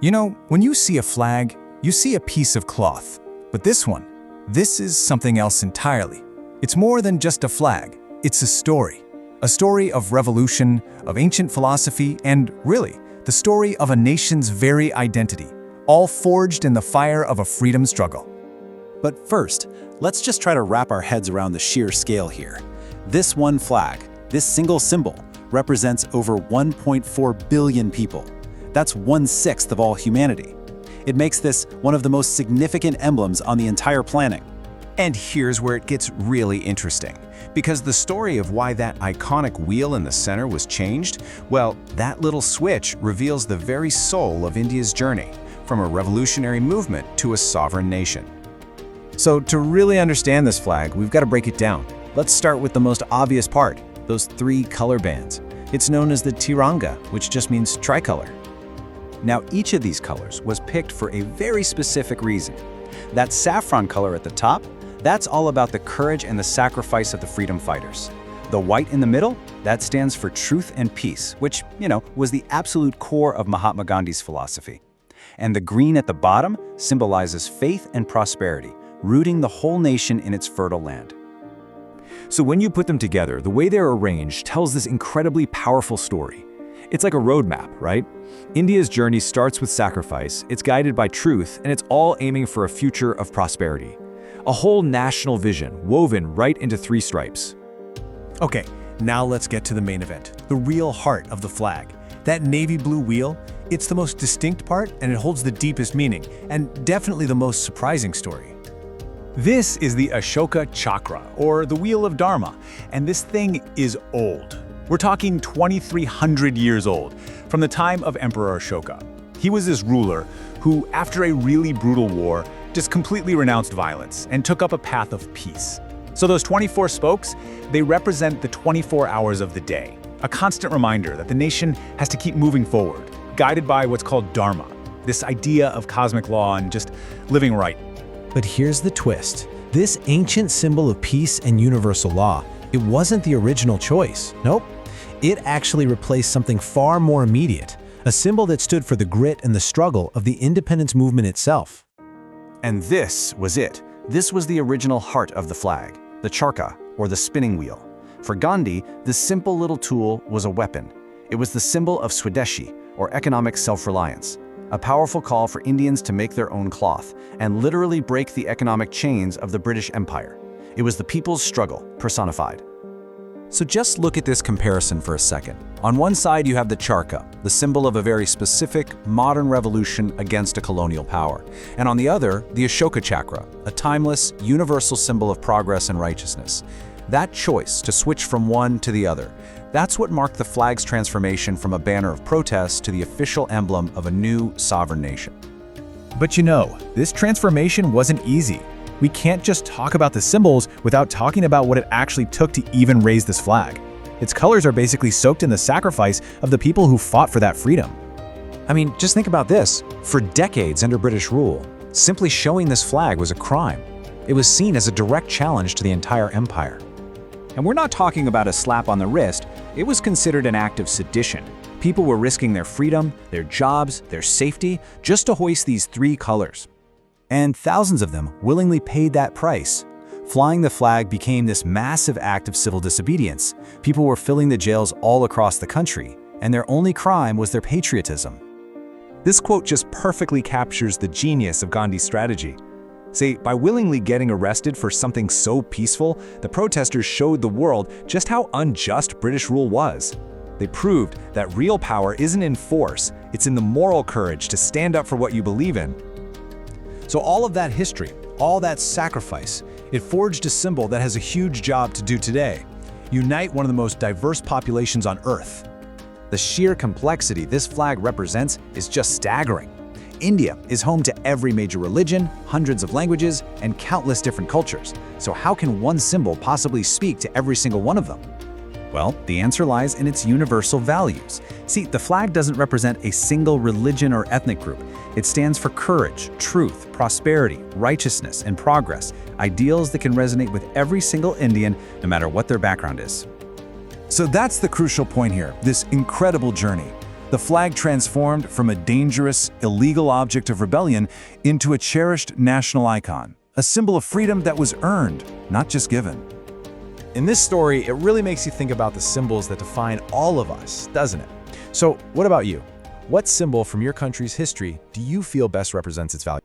You know, when you see a flag, you see a piece of cloth. But this is something else entirely. It's more than just a flag. It's a story. A story of revolution, of ancient philosophy, and really, the story of a nation's very identity, all forged in the fire of a freedom struggle. But first, let's just try to wrap our heads around the sheer scale here. This one flag, this single symbol, represents over 1.4 billion people. That's 1/6 of all humanity. It makes this one of the most significant emblems on the entire planet. And here's where it gets really interesting. Because the story of why that iconic wheel in the center was changed, well, that little switch reveals the very soul of India's journey, from a revolutionary movement to a sovereign nation. So to really understand this flag, we've got to break it down. Let's start with the most obvious part, those 3 color bands. It's known as the Tiranga, which just means tricolor. Now, each of these colors was picked for a very specific reason. That saffron color at the top, that's all about the courage and the sacrifice of the freedom fighters. The white in the middle, that stands for truth and peace, which, was the absolute core of Mahatma Gandhi's philosophy. And the green at the bottom symbolizes faith and prosperity, rooting the whole nation in its fertile land. So when you put them together, the way they're arranged tells this incredibly powerful story. It's like a roadmap, right? India's journey starts with sacrifice, it's guided by truth, and it's all aiming for a future of prosperity. A whole national vision woven right into 3 stripes. Okay, now let's get to the main event, the real heart of the flag. That navy blue wheel, it's the most distinct part and it holds the deepest meaning, and definitely the most surprising story. This is the Ashoka Chakra, or the Wheel of Dharma, and this thing is old. We're talking 2,300 years old, from the time of Emperor Ashoka. He was this ruler who, after a really brutal war, just completely renounced violence and took up a path of peace. So those 24 spokes, they represent the 24 hours of the day, a constant reminder that the nation has to keep moving forward, guided by what's called Dharma, this idea of cosmic law and just living right. But here's the twist. This ancient symbol of peace and universal law, it wasn't the original choice. Nope. It actually replaced something far more immediate, a symbol that stood for the grit and the struggle of the independence movement itself. And this was it. This was the original heart of the flag, the charkha, or the spinning wheel. For Gandhi, this simple little tool was a weapon. It was the symbol of Swadeshi, or economic self-reliance, a powerful call for Indians to make their own cloth and literally break the economic chains of the British Empire. It was the people's struggle personified. So just look at this comparison for a second. On one side, you have the charkha, the symbol of a very specific, modern revolution against a colonial power. And on the other, the Ashoka Chakra, a timeless, universal symbol of progress and righteousness. That choice to switch from one to the other, that's what marked the flag's transformation from a banner of protest to the official emblem of a new sovereign nation. But this transformation wasn't easy. We can't just talk about the symbols without talking about what it actually took to even raise this flag. Its colors are basically soaked in the sacrifice of the people who fought for that freedom. I mean, just think about this. For decades under British rule, simply showing this flag was a crime. It was seen as a direct challenge to the entire empire. And we're not talking about a slap on the wrist. It was considered an act of sedition. People were risking their freedom, their jobs, their safety, just to hoist these 3 colors. And thousands of them willingly paid that price. Flying the flag became this massive act of civil disobedience. People were filling the jails all across the country, and their only crime was their patriotism. This quote just perfectly captures the genius of Gandhi's strategy. See, by willingly getting arrested for something so peaceful, the protesters showed the world just how unjust British rule was. They proved that real power isn't in force, it's in the moral courage to stand up for what you believe in. So all of that history, all that sacrifice, it forged a symbol that has a huge job to do today. Unite one of the most diverse populations on Earth. The sheer complexity this flag represents is just staggering. India is home to every major religion, hundreds of languages, and countless different cultures. So how can one symbol possibly speak to every single one of them? Well, the answer lies in its universal values. See, the flag doesn't represent a single religion or ethnic group. It stands for courage, truth, prosperity, righteousness, and progress, ideals that can resonate with every single Indian, no matter what their background is. So that's the crucial point here, this incredible journey. The flag transformed from a dangerous, illegal object of rebellion into a cherished national icon, a symbol of freedom that was earned, not just given. In this story, it really makes you think about the symbols that define all of us, doesn't it? So, what about you? What symbol from your country's history do you feel best represents its values?